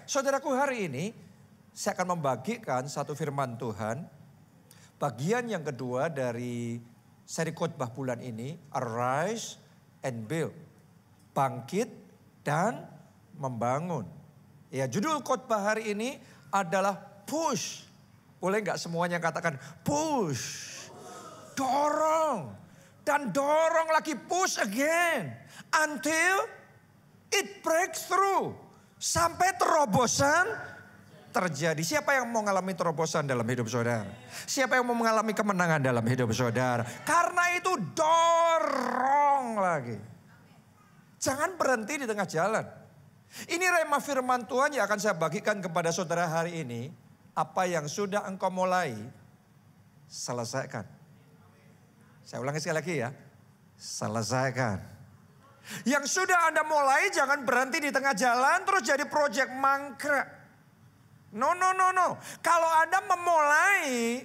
saudaraku, hari ini saya akan membagikan satu firman Tuhan. Bagian yang kedua dari seri khotbah bulan ini, Arise and Build. Bangkit dan membangun. Ya, judul khotbah hari ini adalah push. Boleh nggak semuanya katakan push. Dorong. Dan dorong lagi, push again. Until it breaks through. Sampai terobosan terjadi. Siapa yang mau mengalami terobosan dalam hidup saudara? Siapa yang mau mengalami kemenangan dalam hidup saudara? Karena itu dorong lagi. Jangan berhenti di tengah jalan. Ini rema firman Tuhan yang akan saya bagikan kepada saudara hari ini. Apa yang sudah engkau mulai, selesaikan. Saya ulangi sekali lagi ya. Selesaikan. Yang sudah Anda mulai jangan berhenti di tengah jalan terus jadi proyek mangkrak. No. Kalau Anda memulai,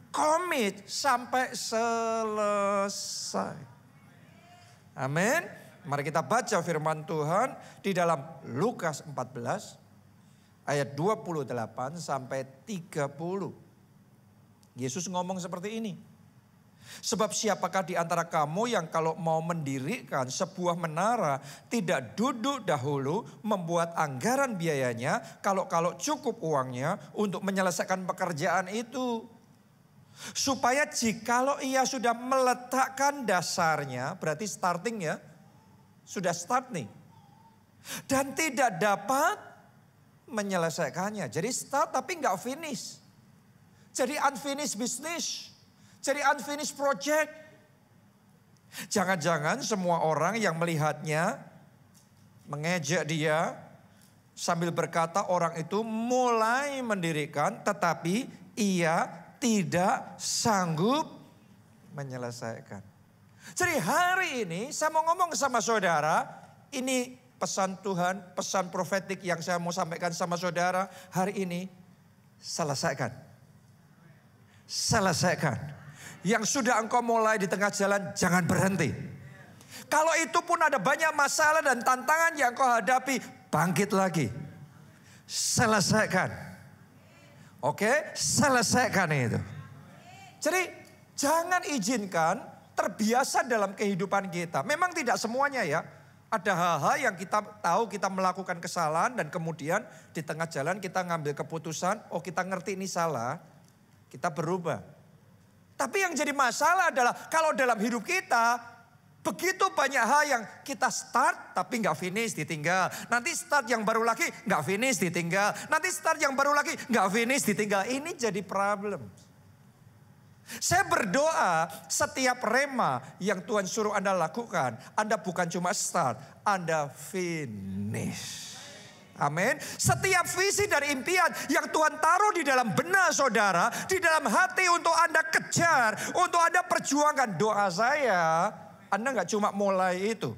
komit sampai selesai. Amin. Mari kita baca firman Tuhan di dalam Lukas 14 ayat 28 sampai 30. Yesus ngomong seperti ini. Sebab siapakah di antara kamu yang kalau mau mendirikan sebuah menara tidak duduk dahulu membuat anggaran biayanya kalau cukup uangnya untuk menyelesaikan pekerjaan itu. Supaya jikalau ia sudah meletakkan dasarnya, berarti starting ya, sudah start nih. Dan tidak dapat menyelesaikannya. Jadi start tapi nggak finish. Jadi unfinished business. Jadi unfinished project. Jangan-jangan semua orang yang melihatnya mengejek dia sambil berkata orang itu mulai mendirikan tetapi ia tidak sanggup menyelesaikan. Jadi hari ini saya mau ngomong sama saudara, ini pesan Tuhan, pesan profetik yang saya mau sampaikan sama saudara hari ini, selesaikan. Selesaikan. Yang sudah engkau mulai di tengah jalan, jangan berhenti. Kalau itu pun ada banyak masalah dan tantangan yang engkau hadapi, bangkit lagi. Selesaikan. Oke, selesaikan itu. Jadi jangan izinkan terbiasa dalam kehidupan kita. Memang tidak semuanya ya. Ada hal-hal yang kita tahu kita melakukan kesalahan dan kemudian di tengah jalan kita ngambil keputusan, oh kita ngerti ini salah, kita berubah. Tapi yang jadi masalah adalah kalau dalam hidup kita begitu banyak hal yang kita start tapi nggak finish, ditinggal. Nanti start yang baru lagi nggak finish, ditinggal. Nanti start yang baru lagi nggak finish, ditinggal. Ini jadi problem. Saya berdoa setiap rema yang Tuhan suruh Anda lakukan, Anda bukan cuma start, Anda finish. Amin. Setiap visi dan impian yang Tuhan taruh di dalam benak saudara, di dalam hati untuk Anda kejar, untuk Anda perjuangkan. Doa saya, Anda nggak cuma mulai itu,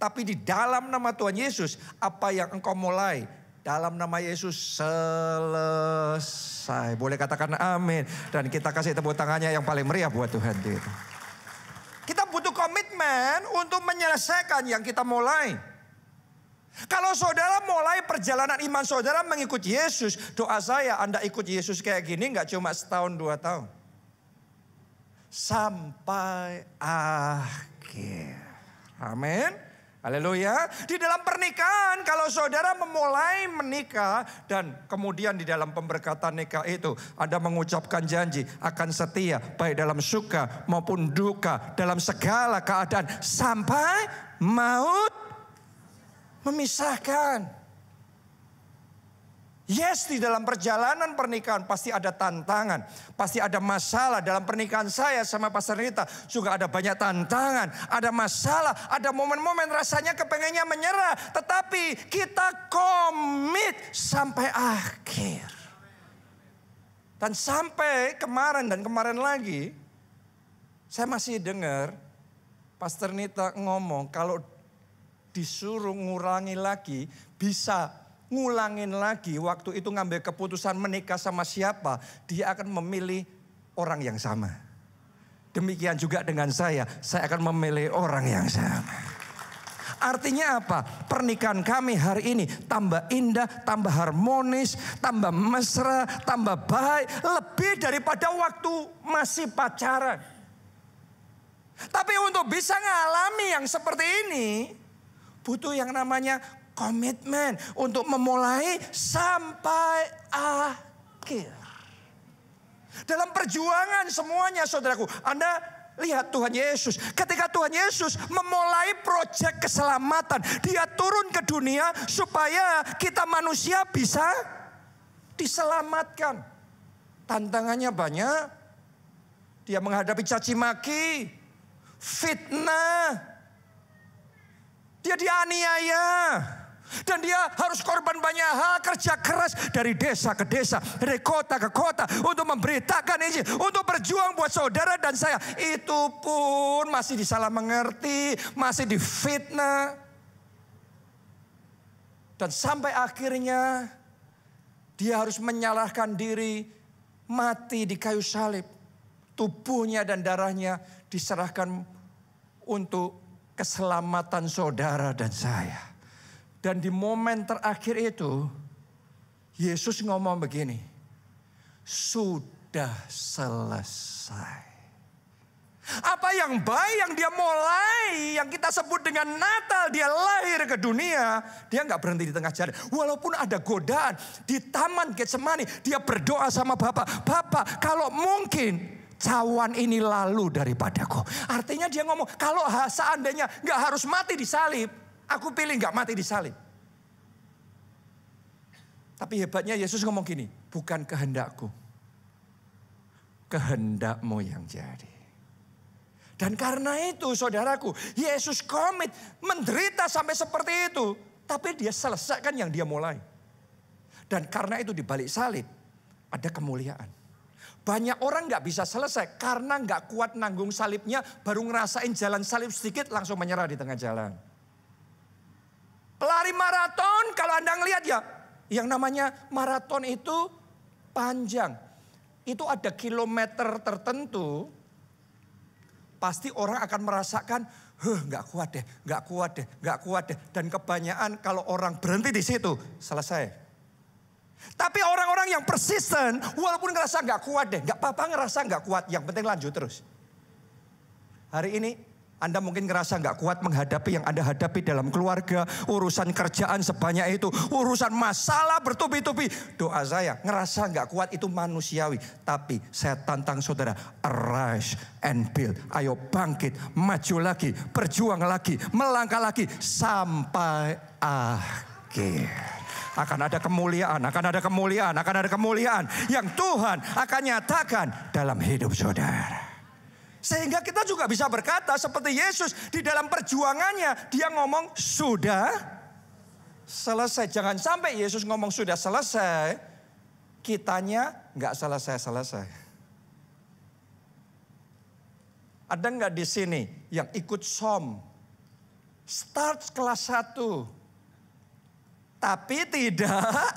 tapi di dalam nama Tuhan Yesus, apa yang engkau mulai, dalam nama Yesus selesai. Boleh katakan amin. Dan kita kasih tepuk tangannya yang paling meriah buat Tuhan. Kita butuh komitmen untuk menyelesaikan yang kita mulai. Kalau saudara mulai perjalanan iman saudara mengikut Yesus, doa saya Anda ikut Yesus kayak gini nggak cuma setahun 2 tahun. Sampai akhir. Amin. Haleluya. Di dalam pernikahan kalau saudara memulai menikah dan kemudian di dalam pemberkatan nikah itu Anda mengucapkan janji akan setia baik dalam suka maupun duka, dalam segala keadaan sampai maut memisahkan. Yes, di dalam perjalanan pernikahan pasti ada tantangan. Pasti ada masalah. Dalam pernikahan saya sama Pastor Rita juga ada banyak tantangan. Ada masalah, ada momen-momen rasanya kepengennya menyerah. Tetapi kita komit sampai akhir. Dan sampai kemarin dan kemarin lagi, saya masih dengar Pastor Rita ngomong kalau disuruh ngulangi lagi, bisa ngulangin lagi. Waktu itu ngambil keputusan menikah sama siapa, dia akan memilih orang yang sama. Demikian juga dengan saya akan memilih orang yang sama. Artinya apa? Pernikahan kami hari ini tambah indah, tambah harmonis, tambah mesra, tambah baik. Lebih daripada waktu masih pacaran. Tapi untuk bisa ngalami yang seperti ini, butuh yang namanya komitmen untuk memulai sampai akhir. Dalam perjuangan semuanya saudaraku, Anda lihat Tuhan Yesus. Ketika Tuhan Yesus memulai proyek keselamatan, dia turun ke dunia supaya kita manusia bisa diselamatkan. Tantangannya banyak. Dia menghadapi caci maki, fitnah. Dia dianiaya. Dan dia harus korban banyak hal, kerja keras dari desa ke desa, dari kota ke kota untuk memberitakan Injil, untuk berjuang buat saudara dan saya. Itu pun masih disalah mengerti, masih difitnah. Dan sampai akhirnya dia harus menyalahkan diri, mati di kayu salib. Tubuhnya dan darahnya diserahkan untuk keselamatan saudara dan saya. Dan di momen terakhir itu, Yesus ngomong begini, sudah selesai. Apa yang baik yang dia mulai, yang kita sebut dengan Natal, dia lahir ke dunia, dia nggak berhenti di tengah jalan. Walaupun ada godaan di Taman Getsemani, dia berdoa sama Bapa, Bapa kalau mungkin cawan ini lalu daripadaku. Artinya dia ngomong, kalau seandainya nggak harus mati di salib, aku pilih nggak mati di salib. Tapi hebatnya Yesus ngomong gini, bukan kehendakku, kehendakmu yang jadi. Dan karena itu saudaraku, Yesus komit menderita sampai seperti itu. Tapi dia selesaikan yang dia mulai. Dan karena itu di balik salib ada kemuliaan. Banyak orang gak bisa selesai karena gak kuat nanggung salibnya. Baru ngerasain jalan salib sedikit langsung menyerah di tengah jalan. Pelari maraton kalau Anda ngelihat ya. Yang namanya maraton itu panjang. Itu ada kilometer tertentu. Pasti orang akan merasakan, gak kuat deh, gak kuat deh, gak kuat deh. Dan kebanyakan kalau orang berhenti di situ, selesai. Tapi orang-orang yang persisten, walaupun ngerasa gak kuat deh, gak apa-apa ngerasa gak kuat, yang penting lanjut terus. Hari ini Anda mungkin ngerasa gak kuat menghadapi yang Anda hadapi dalam keluarga, urusan kerjaan sebanyak itu, urusan masalah bertubi-tubi. Doa saya, ngerasa gak kuat itu manusiawi. Tapi saya tantang saudara, arise and build. Ayo bangkit, maju lagi, berjuang lagi, melangkah lagi sampai akhir. Akan ada kemuliaan, akan ada kemuliaan, akan ada kemuliaan yang Tuhan akan nyatakan dalam hidup saudara. Sehingga kita juga bisa berkata seperti Yesus di dalam perjuangannya. Dia ngomong sudah selesai. Jangan sampai Yesus ngomong sudah selesai, kitanya nggak selesai-selesai. Ada nggak di sini yang ikut SOM? Start kelas 1. Tapi tidak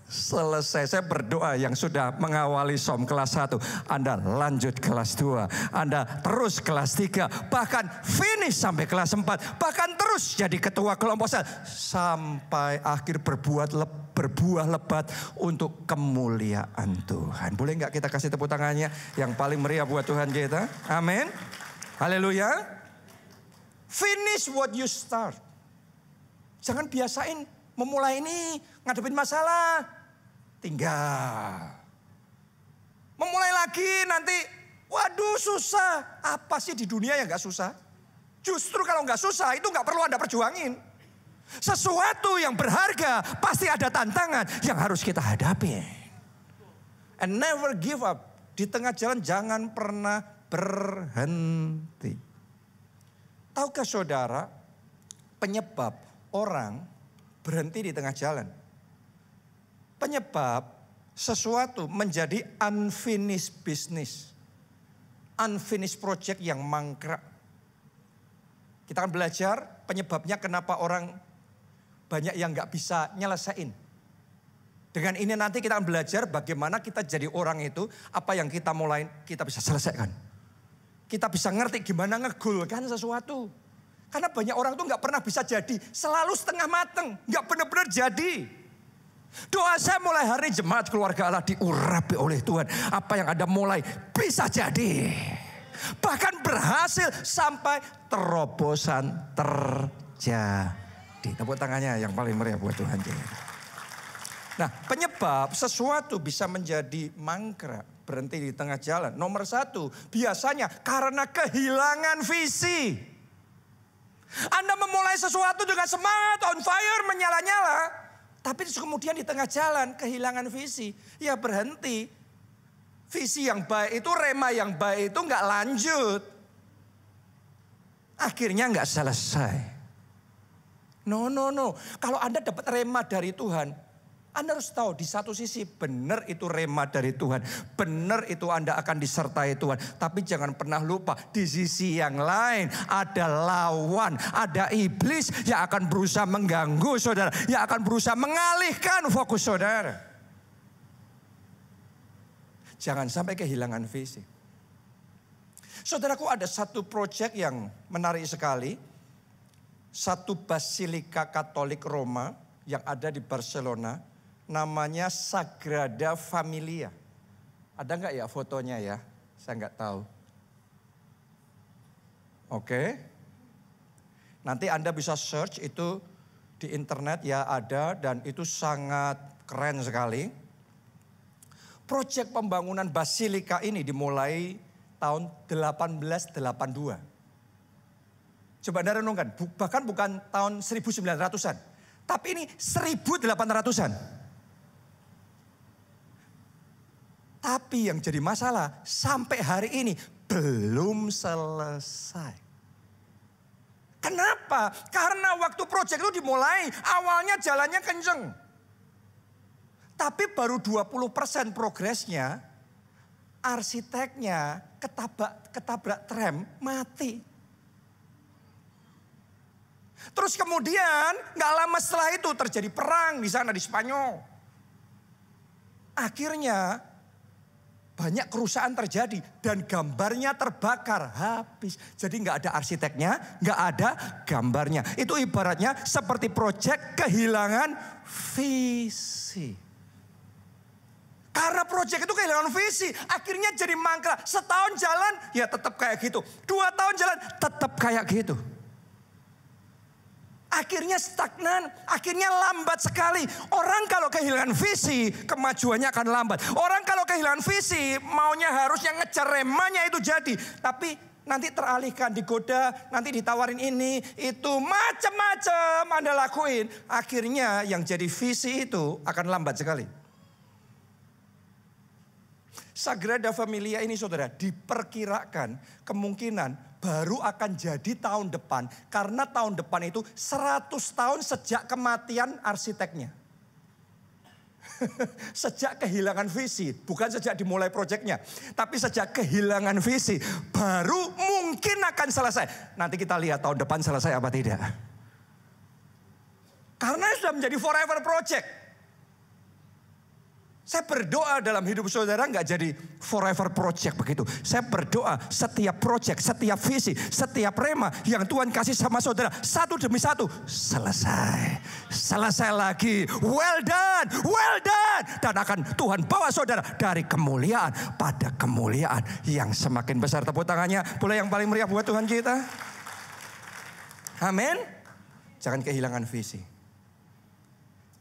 selesai. Saya berdoa yang sudah mengawali SOM kelas 1. Anda lanjut kelas 2. Anda terus kelas 3. Bahkan finish sampai kelas 4. Bahkan terus jadi ketua kelompok sel. Sampai akhir berbuah lebat untuk kemuliaan Tuhan. Boleh nggak kita kasih tepuk tangannya yang paling meriah buat Tuhan kita? Amin. Haleluya. Finish what you start. Jangan biasain memulai ini ngadepin masalah, tinggal. Memulai lagi nanti, waduh susah. Apa sih di dunia yang gak susah? Justru kalau gak susah itu gak perlu Anda perjuangin. Sesuatu yang berharga pasti ada tantangan yang harus kita hadapi. And never give up. Di tengah jalan jangan pernah berhenti. Tahukah saudara penyebab orang berhenti di tengah jalan? Penyebab sesuatu menjadi unfinished business. Unfinished project yang mangkrak. Kita akan belajar penyebabnya kenapa orang banyak yang gak bisa nyelesain. Dengan ini nanti kita akan belajar bagaimana kita jadi orang itu. Apa yang kita mulai kita bisa selesaikan. Kita bisa ngerti gimana ngegolkan sesuatu. Karena banyak orang tuh nggak pernah bisa jadi, selalu setengah mateng, nggak benar-benar jadi. Doa saya mulai hari jemaat keluarga Allah diurapi oleh Tuhan. Apa yang Anda mulai bisa jadi. Bahkan berhasil sampai terobosan terjadi. Tepuk tangannya yang paling meriah buat Tuhan. Nah, penyebab sesuatu bisa menjadi mangkrak, berhenti di tengah jalan. Nomor satu, biasanya karena kehilangan visi. Anda memulai sesuatu dengan semangat, on fire, menyala-nyala. Tapi kemudian di tengah jalan kehilangan visi. Ya berhenti. Visi yang baik itu, rema yang baik itu nggak lanjut. Akhirnya nggak selesai. No. Kalau Anda dapat rema dari Tuhan, Anda harus tahu di satu sisi benar itu rema dari Tuhan. Benar itu Anda akan disertai Tuhan. Tapi jangan pernah lupa di sisi yang lain ada lawan. Ada iblis yang akan berusaha mengganggu saudara. Yang akan berusaha mengalihkan fokus saudara. Jangan sampai kehilangan visi. Saudaraku, ada satu proyek yang menarik sekali. Satu basilika Katolik Roma yang ada di Barcelona. Namanya Sagrada Familia. Ada nggak ya fotonya ya? Saya nggak tahu. Oke. Nanti Anda bisa search itu di internet ya ada. Dan itu sangat keren sekali. Proyek pembangunan basilika ini dimulai tahun 1882. Coba Anda renungkan. Bahkan bukan tahun 1900-an. Tapi ini 1800-an. Tapi yang jadi masalah sampai hari ini belum selesai. Kenapa? Karena waktu proyek itu dimulai awalnya jalannya kenceng. Tapi baru 20% progresnya, arsiteknya ketabrak tram mati. Terus kemudian gak lama setelah itu terjadi perang di sana di Spanyol. Akhirnya banyak kerusakan terjadi dan gambarnya terbakar habis. Jadi nggak ada arsiteknya, nggak ada gambarnya. Itu ibaratnya seperti proyek kehilangan visi. Karena proyek itu kehilangan visi, akhirnya jadi mangkrak. Setahun jalan, ya tetap kayak gitu. 2 tahun jalan, tetap kayak gitu. Akhirnya stagnan, akhirnya lambat sekali. Orang kalau kehilangan visi, kemajuannya akan lambat. Orang kalau kehilangan visi, maunya harusnya ngejar remanya itu jadi. Tapi nanti teralihkan, digoda, nanti ditawarin ini, itu, macam-macam Anda lakuin. Akhirnya yang jadi visi itu akan lambat sekali. Sagrada Familia ini saudara, diperkirakan kemungkinan baru akan jadi tahun depan. Karena tahun depan itu 100 tahun sejak kematian arsiteknya. Sejak kehilangan visi, bukan sejak dimulai proyeknya. Tapi sejak kehilangan visi, baru mungkin akan selesai. Nanti kita lihat tahun depan selesai apa tidak. Karena sudah menjadi forever project. Saya berdoa dalam hidup saudara nggak jadi forever project begitu. Saya berdoa setiap project, setiap visi, setiap rema yang Tuhan kasih sama saudara. Satu demi satu selesai. Selesai lagi. Well done, well done. Dan akan Tuhan bawa saudara dari kemuliaan pada kemuliaan yang semakin besar. Tepuk tangannya boleh yang paling meriah buat Tuhan kita. Amin. Jangan kehilangan visi.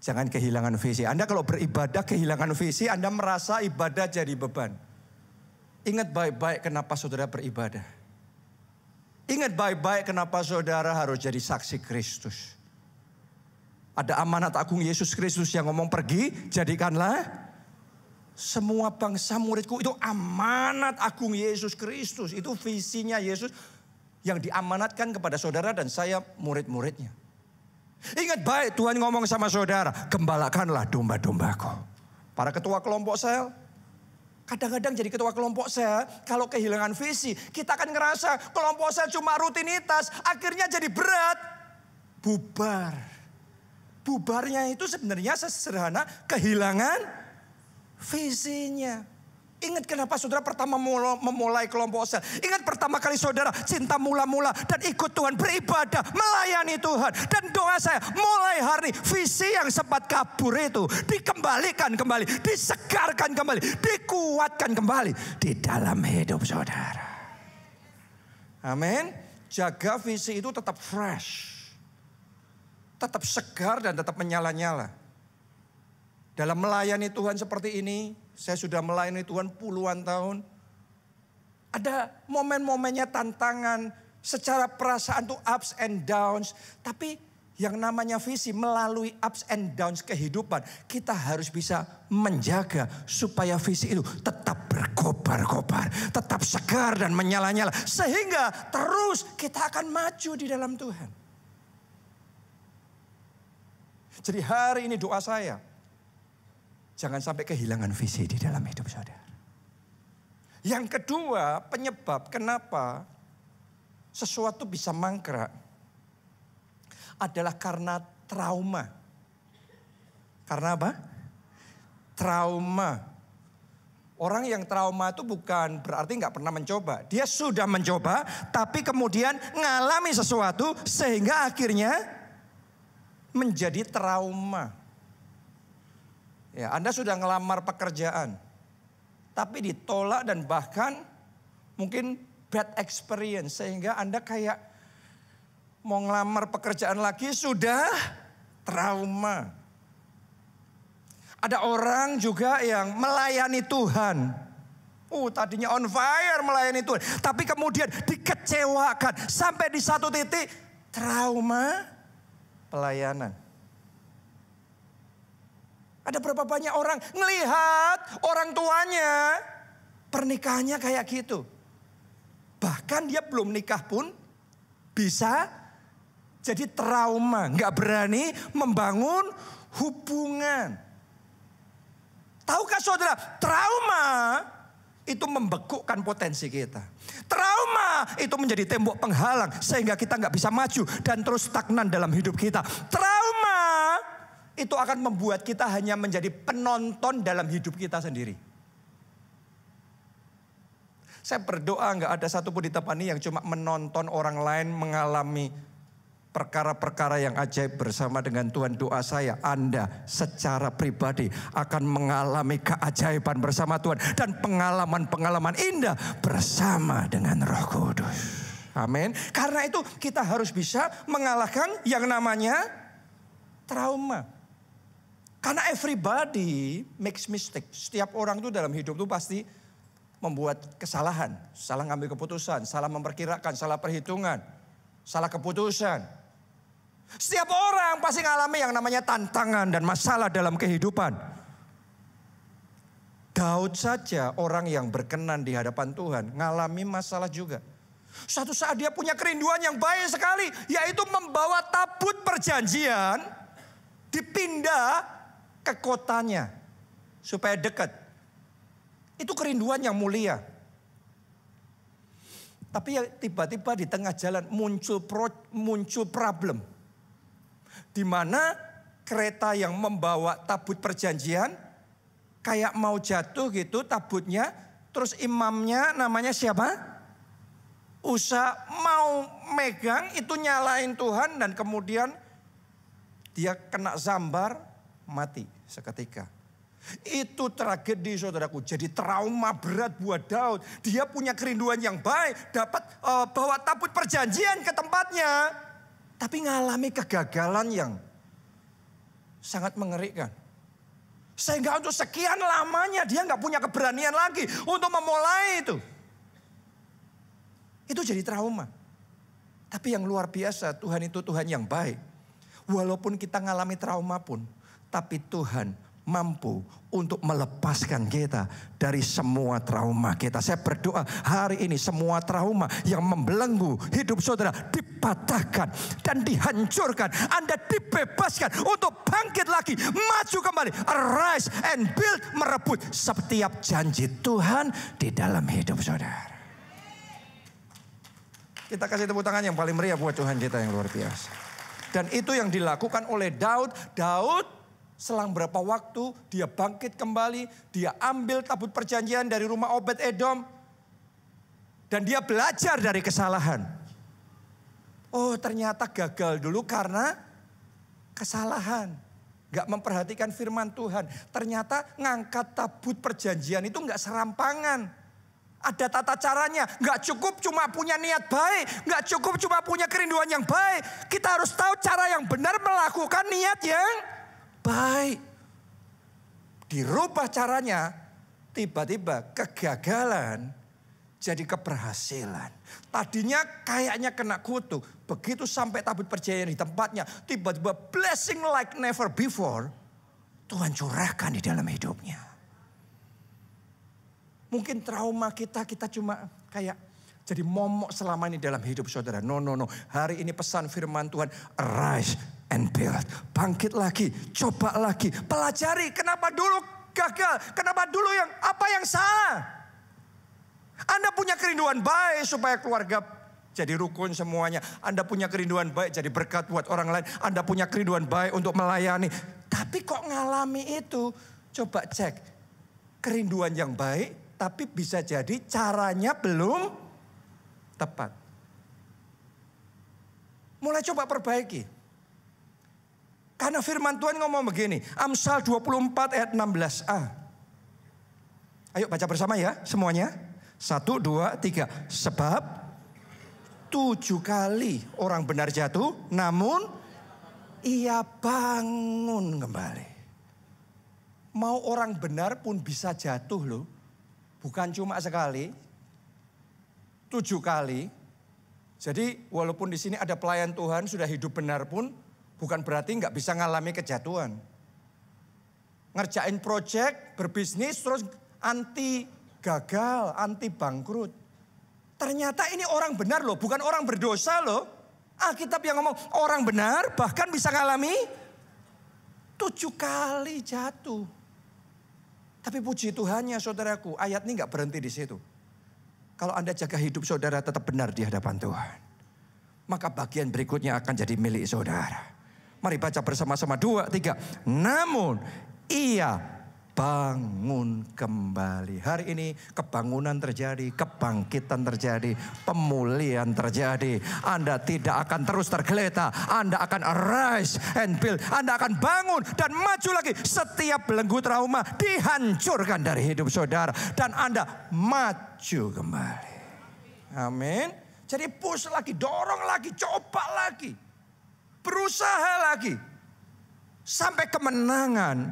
Jangan kehilangan visi. Anda kalau beribadah kehilangan visi, Anda merasa ibadah jadi beban. Ingat baik-baik kenapa saudara beribadah. Ingat baik-baik kenapa saudara harus jadi saksi Kristus. Ada amanat agung Yesus Kristus yang ngomong pergi, jadikanlah semua bangsa muridku. Itu amanat agung Yesus Kristus. Itu visinya Yesus yang diamanatkan kepada saudara dan saya murid-muridnya. Ingat baik Tuhan ngomong sama saudara, gembalakanlah domba-dombaku. Para ketua kelompok sel, kadang-kadang jadi ketua kelompok sel, kalau kehilangan visi, kita akan ngerasa kelompok sel cuma rutinitas, akhirnya jadi berat, bubar. Bubarnya itu sebenarnya sesederhana kehilangan visinya. Ingat kenapa saudara pertama memulai kelompok sel. Ingat pertama kali saudara cinta mula-mula dan ikut Tuhan, beribadah, melayani Tuhan. Dan doa saya mulai hari visi yang sempat kabur itu dikembalikan kembali, disegarkan kembali, dikuatkan kembali di dalam hidup saudara. Amin. Jaga visi itu tetap fresh, tetap segar dan tetap menyala-nyala. Dalam melayani Tuhan seperti ini, saya sudah melayani Tuhan puluhan tahun. Ada momen-momennya tantangan, secara perasaan tuh ups and downs. Tapi yang namanya visi melalui ups and downs kehidupan, kita harus bisa menjaga supaya visi itu tetap berkobar-kobar, tetap segar dan menyala-nyala. Sehingga terus kita akan maju di dalam Tuhan. Jadi hari ini doa saya, jangan sampai kehilangan visi di dalam hidup saudara. Yang kedua, penyebab kenapa sesuatu bisa mangkrak adalah karena trauma. Karena apa? Trauma. Orang yang trauma itu bukan berarti nggak pernah mencoba. Dia sudah mencoba, tapi kemudian ngalami sesuatu sehingga akhirnya menjadi trauma. Ya, Anda sudah ngelamar pekerjaan, tapi ditolak dan bahkan mungkin bad experience. Sehingga Anda kayak mau ngelamar pekerjaan lagi sudah trauma. Ada orang juga yang melayani Tuhan. Tadinya on fire melayani Tuhan. Tapi kemudian dikecewakan sampai di satu titik trauma pelayanan. Ada berapa banyak orang ngelihat orang tuanya pernikahannya kayak gitu. Bahkan dia belum nikah pun bisa jadi trauma. Gak berani membangun hubungan. Tahukah saudara, trauma itu membekukkan potensi kita. Trauma itu menjadi tembok penghalang sehingga kita gak bisa maju dan terus stagnan dalam hidup kita. Trauma itu akan membuat kita hanya menjadi penonton dalam hidup kita sendiri. Saya berdoa gak ada satupun di tempat ini yang cuma menonton orang lain mengalami perkara-perkara yang ajaib bersama dengan Tuhan. Doa saya, Anda secara pribadi akan mengalami keajaiban bersama Tuhan. Dan pengalaman-pengalaman indah bersama dengan Roh Kudus. Amin. Karena itu kita harus bisa mengalahkan yang namanya trauma. Karena everybody makes mistake. Setiap orang itu dalam hidup itu pasti membuat kesalahan. Salah ngambil keputusan, salah memperkirakan, salah perhitungan, salah keputusan. Setiap orang pasti ngalami yang namanya tantangan dan masalah dalam kehidupan. Daud saja orang yang berkenan di hadapan Tuhan ngalami masalah juga. Suatu saat dia punya kerinduan yang baik sekali, yaitu membawa tabut perjanjian dipindah ke kotanya supaya dekat. Itu kerinduan yang mulia. Tapi ya tiba-tiba di tengah jalan muncul problem. Di mana kereta yang membawa tabut perjanjian kayak mau jatuh gitu tabutnya. Terus imamnya namanya siapa? Usa mau megang itu nyalain Tuhan dan kemudian dia kena zambar mati seketika. Itu tragedi saudaraku. Jadi trauma berat buat Daud. Dia punya kerinduan yang baik. Dapat bawa tabut perjanjian ke tempatnya. Tapi ngalami kegagalan yang sangat mengerikan. Sehingga untuk sekian lamanya dia gak punya keberanian lagi untuk memulai itu. Itu jadi trauma. Tapi yang luar biasa, Tuhan itu Tuhan yang baik. Walaupun kita ngalami trauma pun. Tapi Tuhan mampu untuk melepaskan kita dari semua trauma kita. Saya berdoa hari ini semua trauma yang membelenggu hidup saudara dipatahkan dan dihancurkan. Anda dibebaskan untuk bangkit lagi, maju kembali, arise and build, merebut setiap janji Tuhan di dalam hidup saudara. Kita kasih tepuk tangan yang paling meriah buat Tuhan kita yang luar biasa. Dan itu yang dilakukan oleh Daud. Daud Selang berapa waktu dia bangkit kembali. Dia ambil tabut perjanjian dari rumah Obed-Edom. Dan dia belajar dari kesalahan. Oh, ternyata gagal dulu karena kesalahan. Gak memperhatikan firman Tuhan. Ternyata ngangkat tabut perjanjian itu gak serampangan. Ada tata caranya. Gak cukup cuma punya niat baik. Gak cukup cuma punya kerinduan yang baik. Kita harus tahu cara yang benar melakukan niat yang baik. Dirubah caranya. Tiba-tiba kegagalan jadi keberhasilan. Tadinya kayaknya kena kutuk. Begitu sampai tabut perjanjian di tempatnya. Tiba-tiba blessing like never before. Tuhan curahkan di dalam hidupnya. Mungkin trauma kita cuma kayak jadi momok selama ini dalam hidup saudara. No. Hari ini pesan firman Tuhan. Arise and build. Bangkit lagi, coba lagi. Pelajari kenapa dulu gagal. Kenapa dulu apa yang salah. Anda punya kerinduan baik supaya keluarga jadi rukun semuanya. Anda punya kerinduan baik jadi berkat buat orang lain. Anda punya kerinduan baik untuk melayani. Tapi kok ngalami itu? Coba cek. Kerinduan yang baik tapi bisa jadi caranya belum tepat. Mulai coba perbaiki. Karena firman Tuhan ngomong begini. Amsal 24 ayat 16a. Ayo baca bersama ya semuanya. 1, 2, 3. Sebab 7 kali orang benar jatuh, namun ia bangun kembali. Mau orang benar pun bisa jatuh loh. Bukan cuma sekali, 7 kali. Jadi walaupun di sini ada pelayan Tuhan sudah hidup benar pun, bukan berarti nggak bisa ngalami kejatuhan. Ngerjain proyek, berbisnis, terus anti gagal, anti bangkrut. Ternyata ini orang benar loh, bukan orang berdosa loh. Alkitab yang ngomong orang benar bahkan bisa ngalami 7 kali jatuh. Tapi puji Tuhannya saudaraku, ayat ini gak berhenti di situ. Kalau Anda jaga hidup saudara tetap benar di hadapan Tuhan, maka bagian berikutnya akan jadi milik saudara. Mari baca bersama-sama 2, 3. Namun ia bangun kembali. Hari ini kebangunan terjadi, kebangkitan terjadi, pemulihan terjadi. Anda tidak akan terus tergeletak. Anda akan arise and build. Anda akan bangun dan maju lagi. Setiap belenggu trauma dihancurkan dari hidup saudara. Dan Anda maju kembali. Amin. Jadi push lagi, dorong lagi, coba lagi. Berusaha lagi. Sampai kemenangan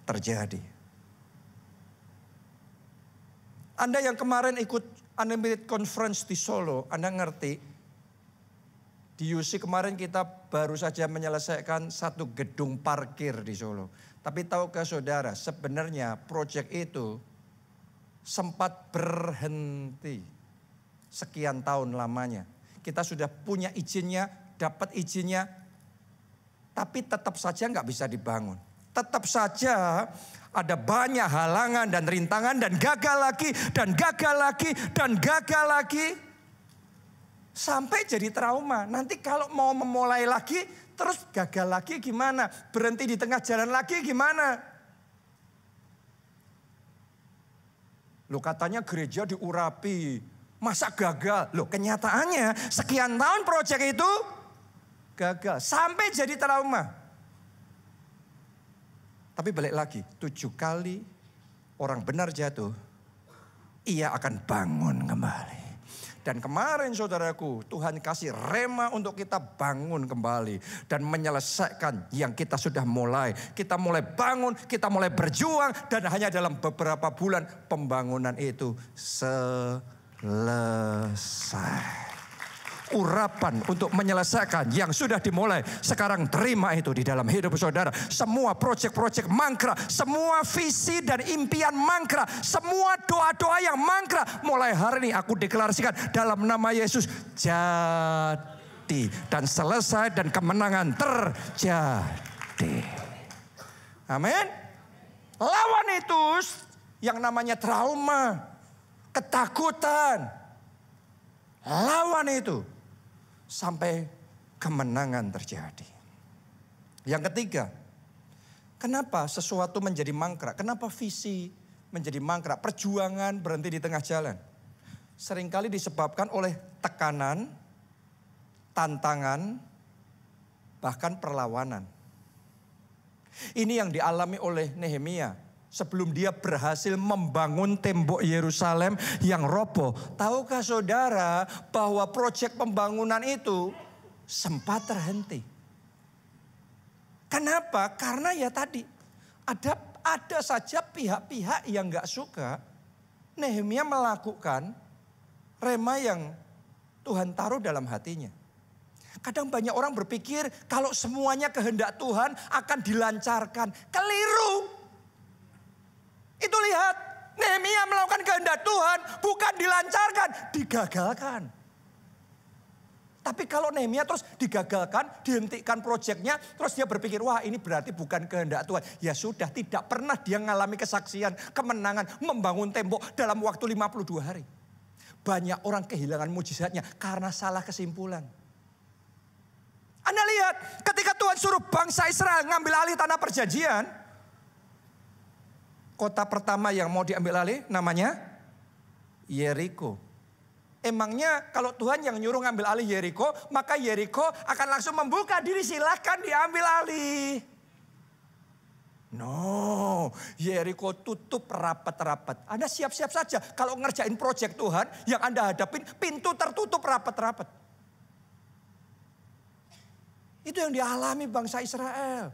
terjadi. Anda yang kemarin ikut Unlimited Conference di Solo, Anda ngerti. Di UC kemarin kita baru saja menyelesaikan 1 gedung parkir di Solo. Tapi tahukah saudara, sebenarnya proyek itu sempat berhenti sekian tahun lamanya. Kita sudah punya izinnya, dapat izinnya, tapi tetap saja nggak bisa dibangun. Tetap saja ada banyak halangan dan rintangan dan gagal lagi dan gagal lagi dan gagal lagi. Sampai jadi trauma. Nanti kalau mau memulai lagi terus gagal lagi gimana? Berhenti di tengah jalan lagi gimana? Loh katanya gereja diurapi. Masa gagal? Loh kenyataannya sekian tahun proyek itu gagal. Sampai jadi trauma. Tapi balik lagi, 7 kali orang benar jatuh, ia akan bangun kembali. Dan kemarin saudaraku, Tuhan kasih rema untuk kita bangun kembali. Dan menyelesaikan yang kita sudah mulai. Kita mulai bangun, kita mulai berjuang. Dan hanya dalam beberapa bulan pembangunan itu selesai. Urapan untuk menyelesaikan yang sudah dimulai. Sekarang terima itu di dalam hidup saudara. Semua proyek-proyek mangkrak, semua visi dan impian mangkrak, semua doa-doa yang mangkrak. Mulai hari ini aku deklarasikan dalam nama Yesus jadi dan selesai dan kemenangan terjadi. Amin. Lawan itu yang namanya trauma, ketakutan. Lawan itu sampai kemenangan terjadi. Yang ketiga, Kenapa sesuatu menjadi mangkrak? Kenapa visi menjadi mangkrak? Perjuangan berhenti di tengah jalan. Seringkali disebabkan oleh tekanan, tantangan, bahkan perlawanan. Ini yang dialami oleh Nehemia sebelum dia berhasil membangun tembok Yerusalem yang roboh. Tahukah saudara bahwa proyek pembangunan itu sempat terhenti? Kenapa? Karena ya tadi ada saja pihak-pihak yang gak suka Nehemia melakukan rema yang Tuhan taruh dalam hatinya. Kadang banyak orang berpikir kalau semuanya kehendak Tuhan akan dilancarkan. Keliru. Itu lihat, Nehemia melakukan kehendak Tuhan bukan dilancarkan, digagalkan. Tapi kalau Nehemia terus digagalkan, dihentikan proyeknya, terus dia berpikir, wah ini berarti bukan kehendak Tuhan. Ya sudah, tidak pernah dia mengalami kesaksian, kemenangan, membangun tembok dalam waktu 52 hari. Banyak orang kehilangan mujizatnya karena salah kesimpulan. Anda lihat, ketika Tuhan suruh bangsa Israel ngambil alih tanah perjanjian, kota pertama yang mau diambil alih namanya Yeriko. Emangnya kalau Tuhan yang nyuruh ngambil alih Yeriko, maka Yeriko akan langsung membuka diri, silahkan diambil alih. No, Yeriko tutup rapat-rapat. Anda siap-siap saja kalau ngerjain proyek Tuhan yang Anda hadapin, pintu tertutup rapat-rapat. Itu yang dialami bangsa Israel.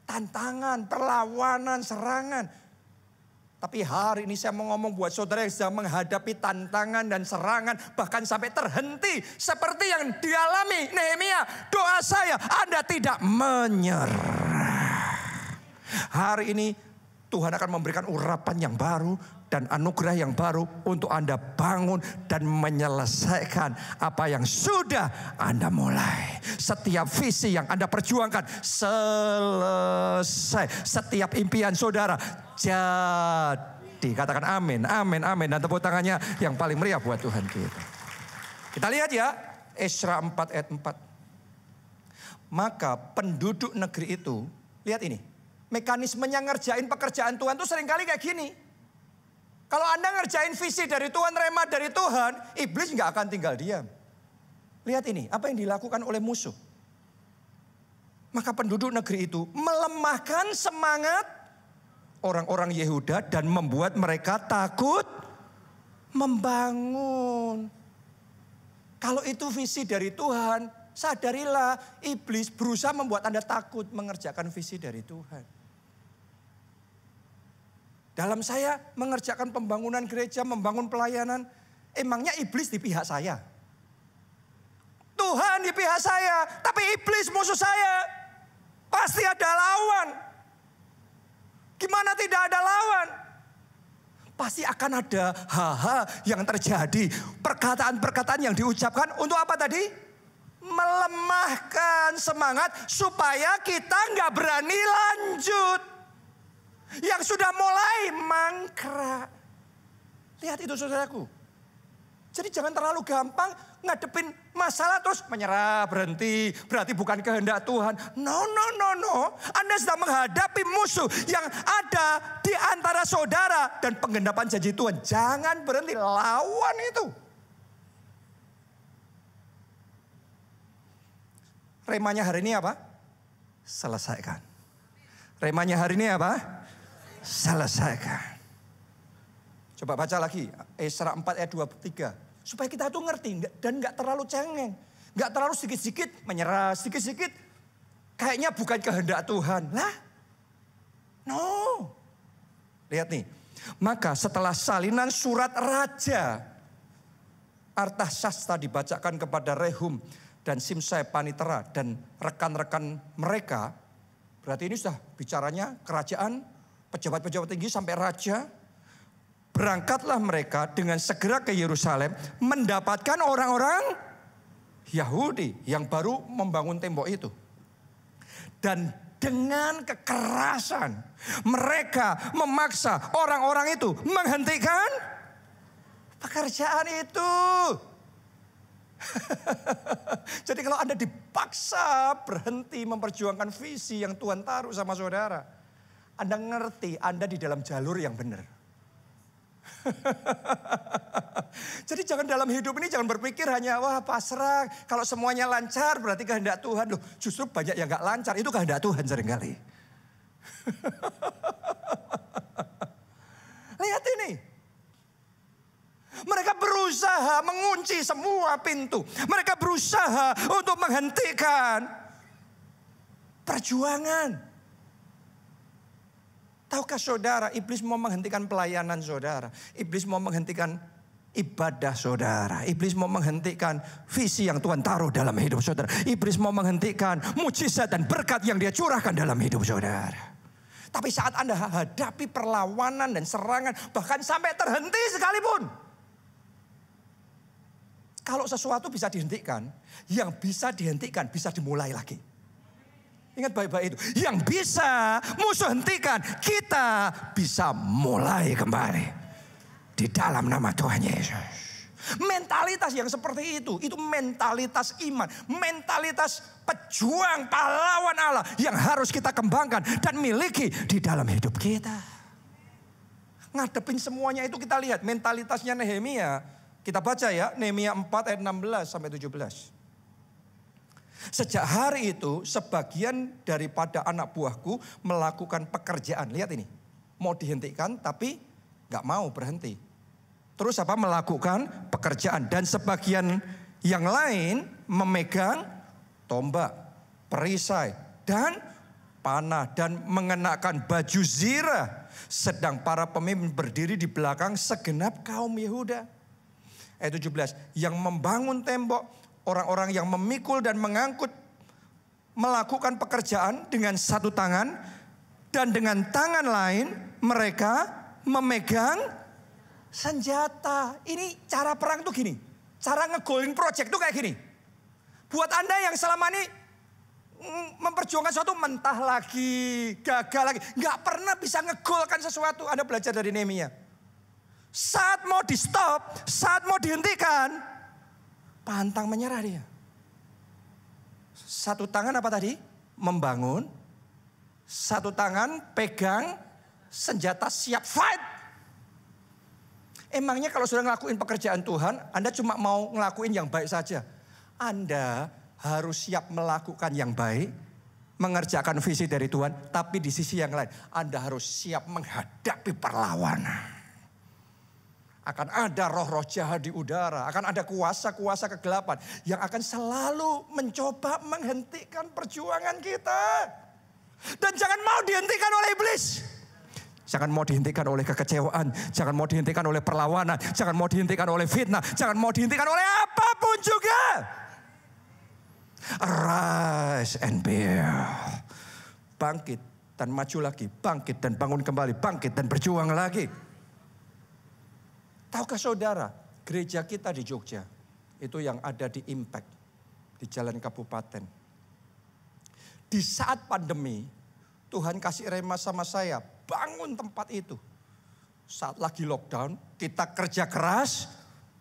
Tantangan, perlawanan, serangan. Tapi hari ini saya mau ngomong buat saudara yang sedang menghadapi tantangan dan serangan. Bahkan sampai terhenti. Seperti yang dialami Nehemia. Doa saya, Anda tidak menyerah. Hari ini Tuhan akan memberikan urapan yang baru dan anugerah yang baru untuk Anda bangun dan menyelesaikan apa yang sudah Anda mulai. Setiap visi yang Anda perjuangkan selesai. Setiap impian saudara jadi. Katakan amin, amin, amin. Dan tepuk tangannya yang paling meriah buat Tuhan kita. Kita lihat ya, Esra 4 ayat 4. Maka penduduk negeri itu, lihat ini. Mekanismenya ngerjain pekerjaan Tuhan tuh seringkali kayak gini. Kalau Anda ngerjain visi dari Tuhan, rema dari Tuhan, iblis nggak akan tinggal diam. Lihat ini, apa yang dilakukan oleh musuh. Maka penduduk negeri itu melemahkan semangat orang-orang Yehuda dan membuat mereka takut membangun. Kalau itu visi dari Tuhan, sadarilah iblis berusaha membuat Anda takut mengerjakan visi dari Tuhan. Dalam saya mengerjakan pembangunan gereja, membangun pelayanan, emangnya iblis di pihak saya? Tuhan di pihak saya, tapi iblis musuh saya. Pasti ada lawan. Gimana tidak ada lawan? Pasti akan ada hal-hal yang terjadi. Perkataan-perkataan yang diucapkan untuk apa tadi? Melemahkan semangat supaya kita nggak berani lanjut. Yang sudah mulai mangkrak. Lihat itu saudaraku. Jadi jangan terlalu gampang ngadepin masalah terus menyerah, berhenti. Berarti bukan kehendak Tuhan. No. Anda sedang menghadapi musuh yang ada di antara saudara dan penggenapan janji Tuhan. Jangan berhenti, lawan itu. Remanya hari ini apa? Selesaikan. Remanya hari ini apa? Selesaikan. Coba baca lagi Esra 4 ayat 23. Supaya kita tuh ngerti dan gak terlalu cengeng. Gak terlalu sedikit-sedikit menyerah, sedikit-sedikit kayaknya bukan kehendak Tuhan. Lah? No. Lihat nih. Maka setelah salinan surat Raja Artasasta dibacakan kepada Rehum dan Simsai Panitera dan rekan-rekan mereka. Berarti ini sudah bicaranya kerajaan, pejabat-pejabat tinggi sampai raja. Berangkatlah mereka dengan segera ke Yerusalem mendapatkan orang-orang Yahudi yang baru membangun tembok itu. Dan dengan kekerasan mereka memaksa orang-orang itu menghentikan pekerjaan itu. Jadi kalau Anda dipaksa berhenti memperjuangkan visi yang Tuhan taruh sama saudara, Anda ngerti Anda di dalam jalur yang benar. Jadi jangan dalam hidup ini jangan berpikir hanya wah pasrah. Kalau semuanya lancar berarti kehendak Tuhan. Loh, justru banyak yang gak lancar. Itu kehendak Tuhan seringkali. Lihat ini. Mereka berusaha mengunci semua pintu. Mereka berusaha untuk menghentikan perjuangan. Tahukah saudara, iblis mau menghentikan pelayanan saudara. Iblis mau menghentikan ibadah saudara. Iblis mau menghentikan visi yang Tuhan taruh dalam hidup saudara. Iblis mau menghentikan mujizat dan berkat yang dia curahkan dalam hidup saudara. Tapi saat Anda hadapi perlawanan dan serangan, bahkan sampai terhenti sekalipun. Kalau sesuatu bisa dihentikan, yang bisa dihentikan bisa dimulai lagi. Ingat baik-baik itu. Yang bisa musuh hentikan, kita bisa mulai kembali. Di dalam nama Tuhan Yesus. Mentalitas yang seperti itu mentalitas iman. Mentalitas pejuang pahlawan Allah yang harus kita kembangkan dan miliki di dalam hidup kita. Ngadepin semuanya itu kita lihat mentalitasnya Nehemia. Kita baca ya, Nehemia 4 ayat 16 sampai 17. Sejak hari itu sebagian daripada anak buahku melakukan pekerjaan. Lihat ini. Mau dihentikan tapi gak mau berhenti. Terus apa? Melakukan pekerjaan. Dan sebagian yang lain memegang tombak, perisai dan panah. Dan mengenakan baju zirah. Sedang para pemimpin berdiri di belakang segenap kaum Yehuda. Ayat 17. Yang membangun tembok. Orang-orang yang memikul dan mengangkut melakukan pekerjaan dengan satu tangan dan dengan tangan lain mereka memegang senjata. Ini cara perang tuh gini. Cara ngegolin project tuh kayak gini. Buat Anda yang selama ini memperjuangkan sesuatu mentah lagi, gagal lagi. Gak pernah bisa ngegolkan sesuatu. Anda belajar dari Nehemia. Saat mau di stop, saat mau dihentikan, pantang menyerah dia. Satu tangan apa tadi? Membangun. Satu tangan pegang senjata siap fight. Emangnya kalau sudah ngelakuin pekerjaan Tuhan, Anda cuma mau ngelakuin yang baik saja. Anda harus siap melakukan yang baik, mengerjakan visi dari Tuhan. Tapi di sisi yang lain, Anda harus siap menghadapi perlawanan. Akan ada roh-roh jahat di udara. Akan ada kuasa-kuasa kegelapan. Yang akan selalu mencoba menghentikan perjuangan kita. Dan jangan mau dihentikan oleh iblis. Jangan mau dihentikan oleh kekecewaan. Jangan mau dihentikan oleh perlawanan. Jangan mau dihentikan oleh fitnah. Jangan mau dihentikan oleh apapun juga. Arise and bear. Bangkit dan maju lagi. Bangkit dan bangun kembali. Bangkit dan berjuang lagi. Tahukah saudara, gereja kita di Jogja, itu yang ada di Impact, di Jalan Kabupaten. Di saat pandemi, Tuhan kasih rema sama saya, bangun tempat itu. Saat lagi lockdown, kita kerja keras,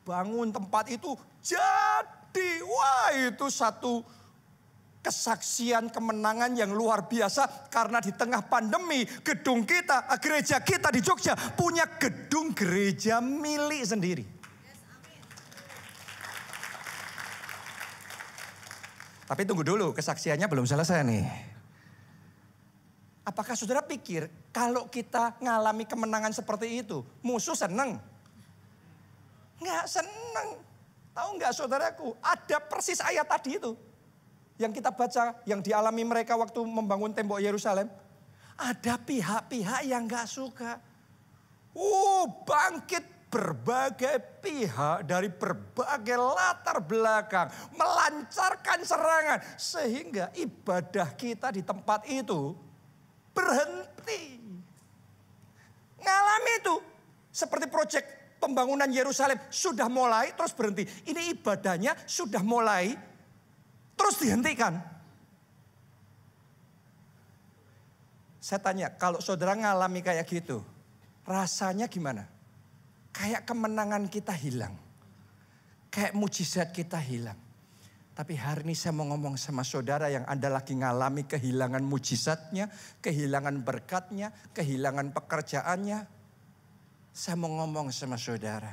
bangun tempat itu jadi, wah itu satu kesaksian kemenangan yang luar biasa. Karena di tengah pandemi gedung kita, gereja kita di Jogja punya gedung gereja milik sendiri. Tapi tunggu dulu, kesaksiannya belum selesai nih. Apakah saudara pikir kalau kita ngalami kemenangan seperti itu, musuh seneng? Nggak seneng. Tahu nggak saudaraku, ada persis ayat tadi itu. Yang kita baca, yang dialami mereka waktu membangun tembok Yerusalem. Ada pihak-pihak yang gak suka. Bangkit berbagai pihak dari berbagai latar belakang. Melancarkan serangan. Sehingga ibadah kita di tempat itu berhenti. Ngalami itu. Seperti proyek pembangunan Yerusalem sudah mulai terus berhenti. Ini ibadahnya sudah mulai. Terus dihentikan. Saya tanya, kalau saudara ngalami kayak gitu, rasanya gimana? Kayak kemenangan kita hilang. Kayak mujizat kita hilang. Tapi hari ini saya mau ngomong sama saudara yang Anda lagi ngalami kehilangan mujizatnya, kehilangan berkatnya, kehilangan pekerjaannya. Saya mau ngomong sama saudara.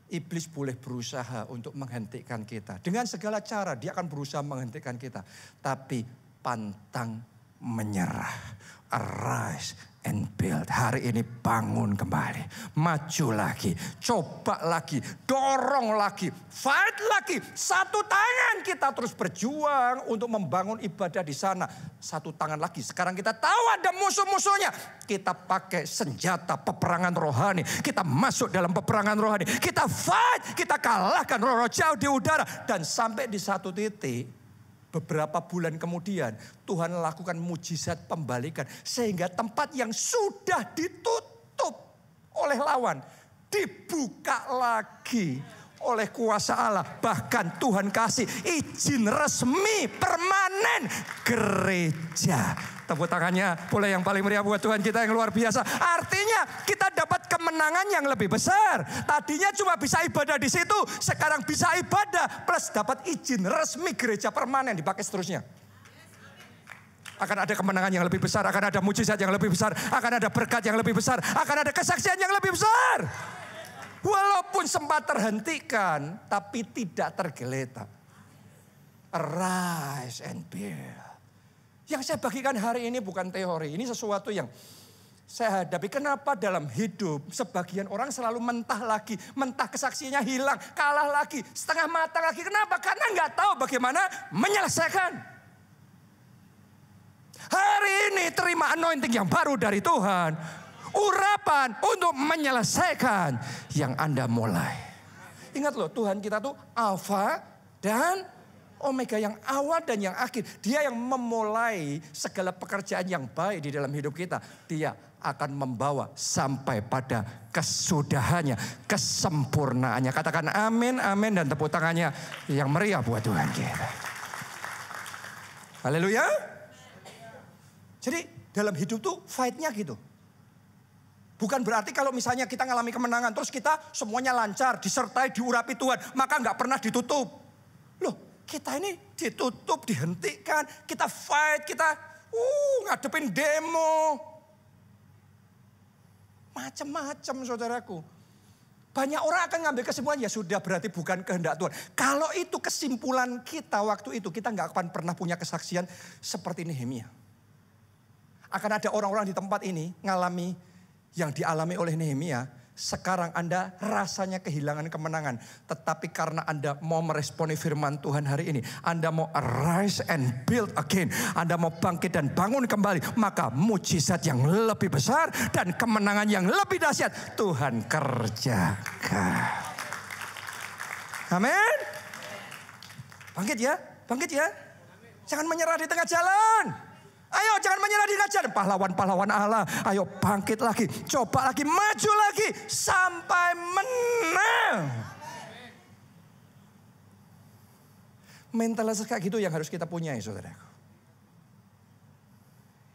Iblis boleh berusaha untuk menghentikan kita. Dengan segala cara dia akan berusaha menghentikan kita. Tapi pantang menyerah. Arise and build. Hari ini bangun kembali. Maju lagi. Coba lagi. Dorong lagi. Fight lagi. Satu tangan kita terus berjuang untuk membangun ibadah di sana. Satu tangan lagi. Sekarang kita tahu ada musuh-musuhnya. Kita pakai senjata peperangan rohani. Kita masuk dalam peperangan rohani. Kita fight. Kita kalahkan roh-roh jauh di udara. Dan sampai di satu titik. Beberapa bulan kemudian Tuhan lakukan mujizat pembalikan. Sehingga tempat yang sudah ditutup oleh lawan dibuka lagi oleh kuasa Allah. Bahkan Tuhan kasih izin resmi permanen gereja. Tepuk tangannya boleh yang paling meriah buat Tuhan kita yang luar biasa. Artinya kita dapat kemenangan yang lebih besar. Tadinya cuma bisa ibadah di situ, sekarang bisa ibadah plus dapat izin resmi gereja permanen dipakai seterusnya. Akan ada kemenangan yang lebih besar, akan ada mujizat yang lebih besar, akan ada berkat yang lebih besar, akan ada kesaksian yang lebih besar. Walaupun sempat terhentikan, tapi tidak tergeletak. Arise and build. Yang saya bagikan hari ini bukan teori, ini sesuatu yang saya hadapi. Kenapa dalam hidup sebagian orang selalu mentah lagi, mentah kesaksiannya hilang, kalah lagi, setengah matang lagi. Kenapa? Karena nggak tahu bagaimana menyelesaikan. Hari ini terima anointing yang baru dari Tuhan. Urapan untuk menyelesaikan yang Anda mulai. Ingat loh, Tuhan kita tuh Alfa dan Omega, yang awal dan yang akhir. Dia yang memulai segala pekerjaan yang baik di dalam hidup kita. Dia akan membawa sampai pada kesudahannya, kesempurnaannya. Katakan amin, amin, dan tepuk tangannya yang meriah buat Tuhan kita. Haleluya. Jadi dalam hidup tuh fight-nya gitu. Bukan berarti kalau misalnya kita ngalami kemenangan, terus kita semuanya lancar, disertai, diurapi Tuhan, maka nggak pernah ditutup. Loh, kita ini ditutup, dihentikan, kita fight, kita ngadepin demo. Macam-macam saudaraku. Banyak orang akan ngambil kesimpulan, ya sudah berarti bukan kehendak Tuhan. Kalau itu kesimpulan kita waktu itu, kita nggak akan pernah punya kesaksian seperti Nehemia. Akan ada orang-orang di tempat ini ngalami yang dialami oleh Nehemia. Sekarang Anda rasanya kehilangan kemenangan. Tetapi karena Anda mau meresponi firman Tuhan hari ini. Anda mau arise and build again. Anda mau bangkit dan bangun kembali. Maka mujizat yang lebih besar dan kemenangan yang lebih dahsyat Tuhan kerjakan. Amin. Bangkit ya, bangkit ya. Jangan menyerah di tengah jalan. Ayo jangan menyerah di tengah jalan. Pahlawan-pahlawan Allah. Ayo bangkit lagi. Coba lagi. Maju lagi. Sampai menang. Mentalitas kayak gitu yang harus kita punya ya saudara.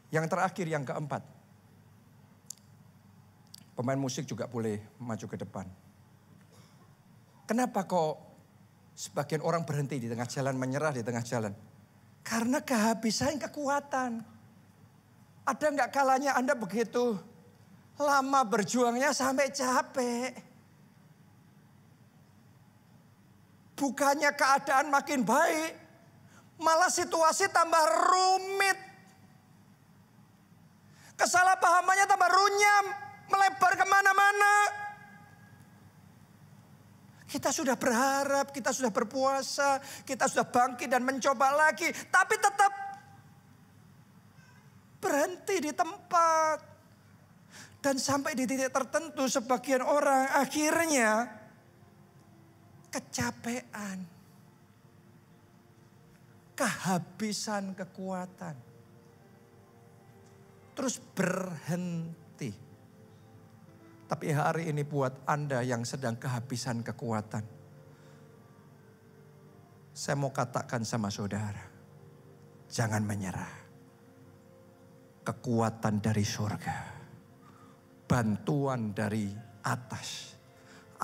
Yang terakhir, yang keempat. Pemain musik juga boleh maju ke depan. Kenapa kok sebagian orang berhenti di tengah jalan, menyerah di tengah jalan? Karena kehabisan kekuatan. Ada nggak kalanya Anda begitu lama berjuangnya sampai capek. Bukannya keadaan makin baik, malah situasi tambah rumit. Kesalahpahamannya tambah runyam, melebar kemana-mana. Kita sudah berharap, kita sudah berpuasa, kita sudah bangkit dan mencoba lagi. Tapi tetap berhenti di tempat. Dan sampai di titik tertentu sebagian orang akhirnya kecapean. Kehabisan kekuatan. Terus berhenti. Tapi hari ini buat Anda yang sedang kehabisan kekuatan. Saya mau katakan sama saudara. Jangan menyerah. Kekuatan dari surga. Bantuan dari atas.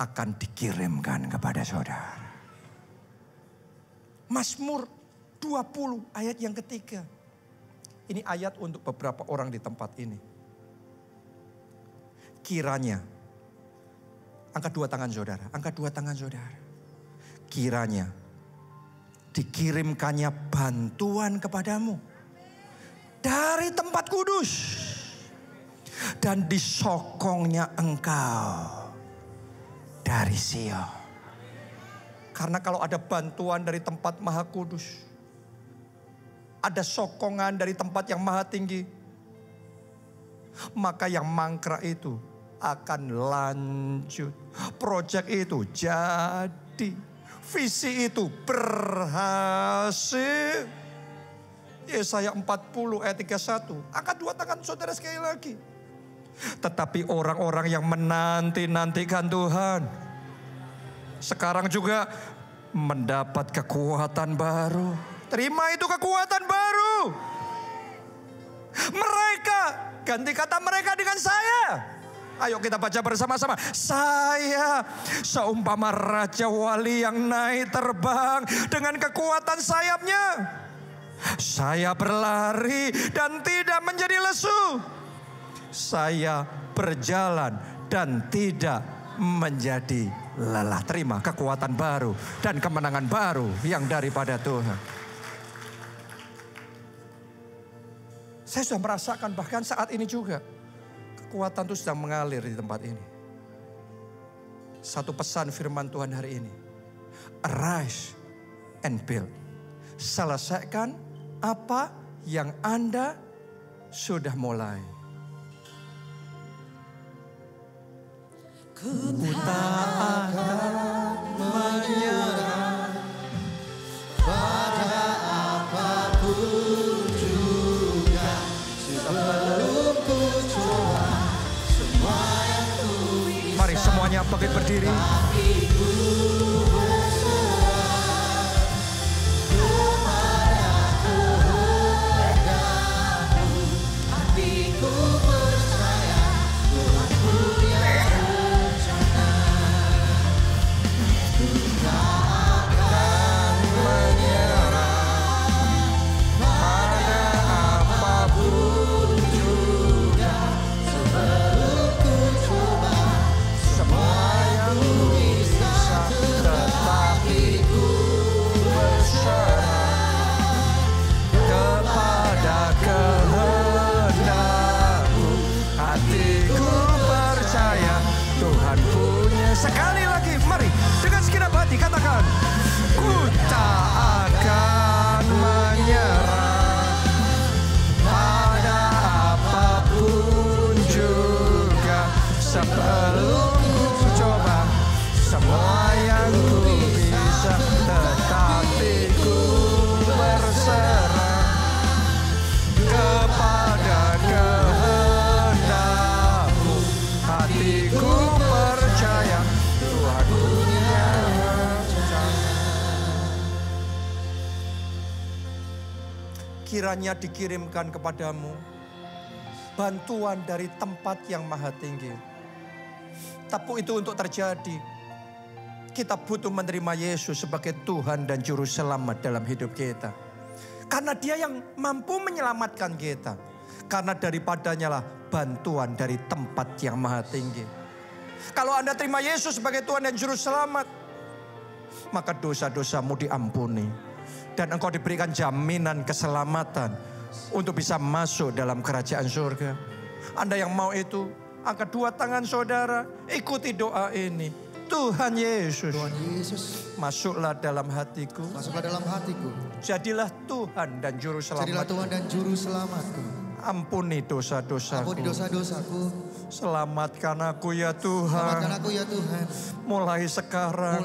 Akan dikirimkan kepada saudara. Mazmur 20 ayat yang ketiga. Ini ayat untuk beberapa orang di tempat ini. Kiranya, angkat dua tangan saudara, angkat dua tangan saudara. Kiranya dikirimkannya bantuan kepadamu dari tempat kudus dan disokongnya engkau dari Sion. Karena kalau ada bantuan dari tempat maha kudus, ada sokongan dari tempat yang maha tinggi, maka yang mangkrak itu akan lanjut. Proyek itu jadi, visi itu berhasil. Yesaya 40 ayat 31. Angkat dua tangan saudara sekali lagi. Tetapi orang-orang yang menanti-nantikan Tuhan, sekarang juga mendapat kekuatan baru. Terima itu kekuatan baru. Mereka, ganti kata mereka dengan saya. Ayo kita baca bersama-sama. Saya seumpama Raja Wali yang naik terbang dengan kekuatan sayapnya. Saya berlari dan tidak menjadi lesu. Saya berjalan dan tidak menjadi lelah. Terima kekuatan baru dan kemenangan baru yang daripada Tuhan. Saya sudah merasakan bahkan saat ini juga. Kekuatan itu sedang mengalir di tempat ini. Satu pesan firman Tuhan hari ini. Arise and build. Selesaikan apa yang Anda sudah mulai. Ku tak akan menyerah pada apapun juga sebelum ku coba semua yang ku bisa. Mari semuanya bangkit berdiri. Sekali lagi, mari dengan segenap hati katakan, ku tak akan menyerah pada apapun juga sebelum ku coba semua yang ku bisa, tetapi ku berserah kepada kehendak-Mu. Hatiku percaya Tuhan punya rencana. Kiranya dikirimkan kepadamu bantuan dari tempat yang maha tinggi. Tapi itu untuk terjadi, kita butuh menerima Yesus sebagai Tuhan dan Juru Selamat dalam hidup kita. Karena Dia yang mampu menyelamatkan kita. Karena daripadanya lah bantuan dari tempat yang maha tinggi. Kalau Anda terima Yesus sebagai Tuhan dan Juru Selamat, maka dosa-dosamu diampuni. Dan engkau diberikan jaminan keselamatan untuk bisa masuk dalam kerajaan surga. Anda yang mau itu, angkat dua tangan saudara, ikuti doa ini. Tuhan Yesus, masuklah dalam hatiku. Masuklah dalam hatiku. Jadilah Tuhan dan Juru Selamat. Jadilah Tuhan dan Juru Selamatku. Ampuni dosa-dosaku. Ampuni dosa-dosaku. Selamatkan aku ya Tuhan. Selamatkan aku ya Tuhan. Mulai sekarang.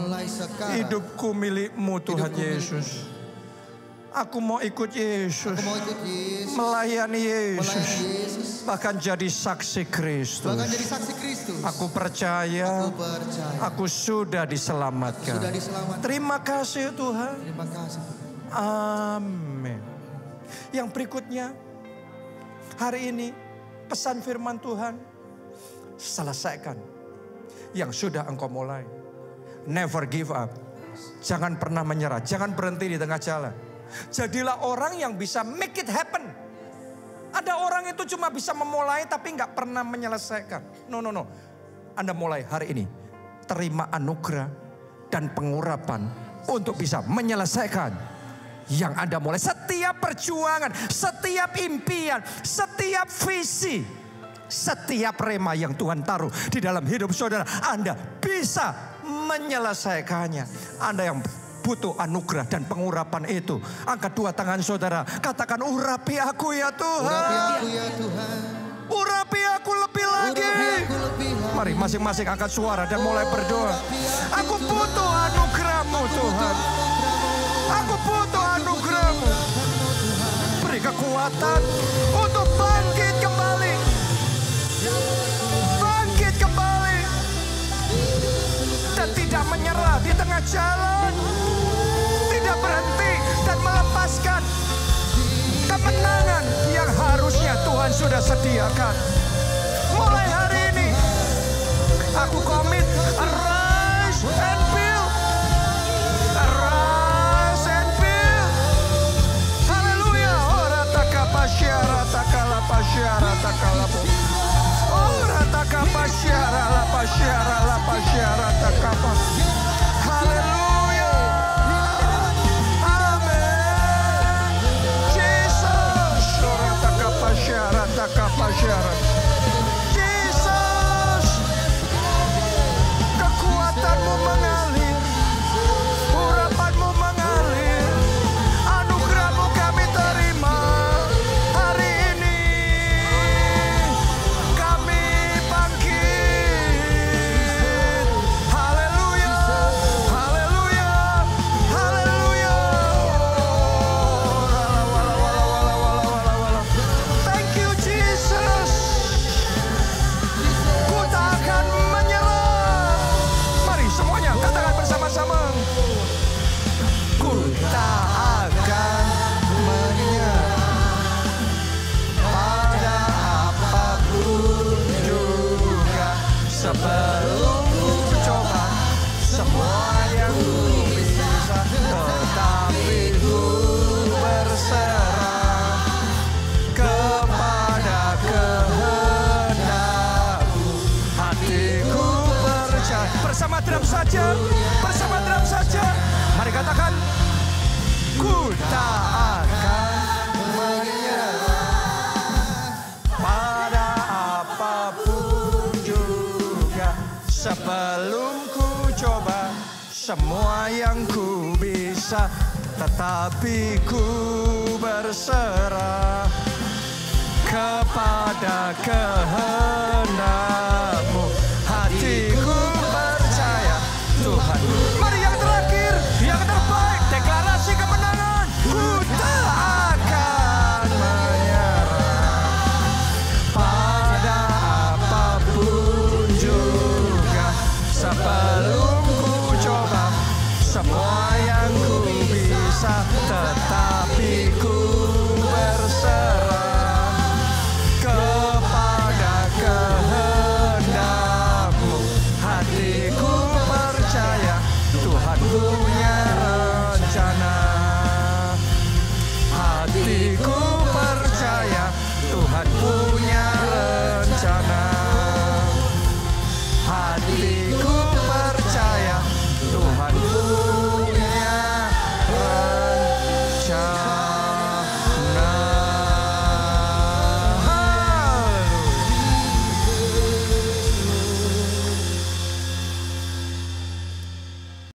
Hidupku milik-Mu Tuhan Yesus. Aku mau ikut Yesus. Aku mau ikut Yesus. Melayani Yesus. Bahkan jadi saksi Kristus. Bahkan jadi saksi Kristus. Aku percaya. Aku sudah diselamatkan. Sudah diselamatkan. Terima kasih Tuhan. Terima kasih. Amin. Yang berikutnya, hari ini pesan firman Tuhan, selesaikan yang sudah engkau mulai. Never give up. Jangan pernah menyerah, jangan berhenti di tengah jalan. Jadilah orang yang bisa make it happen. Ada orang itu cuma bisa memulai tapi nggak pernah menyelesaikan. No. Anda mulai hari ini, terima anugerah dan pengurapan untuk bisa menyelesaikan yang Anda mulai. Setiap perjuangan, setiap impian, setiap visi, setiap rema yang Tuhan taruh di dalam hidup saudara, Anda bisa menyelesaikannya. Anda yang butuh anugerah dan pengurapan itu, angkat dua tangan saudara, katakan, urapi aku ya Tuhan. Urapi aku ya Tuhan. Urapi aku lebih lagi. Mari masing-masing angkat suara dan mulai berdoa. Aku butuh anugerah-Mu Tuhan. Aku butuh anugerah-Mu. Beri kekuatan untuk bangkit kembali. Bangkit kembali. Dan tidak menyerah di tengah jalan. Tidak berhenti dan melepaskan kemenangan yang harusnya Tuhan sudah sediakan. Mulai hari ini aku komit, arise and build. Arise and build. Haleluya. Ora takapasyara takalapasyara takalapu. Ora takapasyara lapasyara lapasyara takapa. Haleluya. Amin. Jesus. Ora takapasyara takapasyara. Jesus. Kekuatan-Mu mengalir. Urapan-Mu mengalir. Anugerah-Mu kami terima. Hari ini kami bangkit. Haleluya. Haleluya. Haleluya. Thank you Jesus. Ku tak akan menyerah. Mari semuanya katakan bersama-sama. Ku tak akan menyerah pada apapun juga. Sebelum ku coba semua yang ku bisa, tetapi ku berserah kepada kehendak-Mu. Hatiku percaya. Bersama drum saja, bersama drum saja. Mari katakan, ku tak akan menyerah pada apapun juga. Sebelum ku coba semua yang ku bisa, tetapi ku berserah kepada kehendak-Mu. Hatiku percaya Tuhan. Mari yang terakhir, yang terbaik, deklarasi kemenangan. Ku tak akan menyerah pada apapun juga. Sebelum ku coba semua yang ku bisa, tetapi ku berserah kepada kehendak-Mu. Hatiku percaya Tuhan punya rencana. Hatiku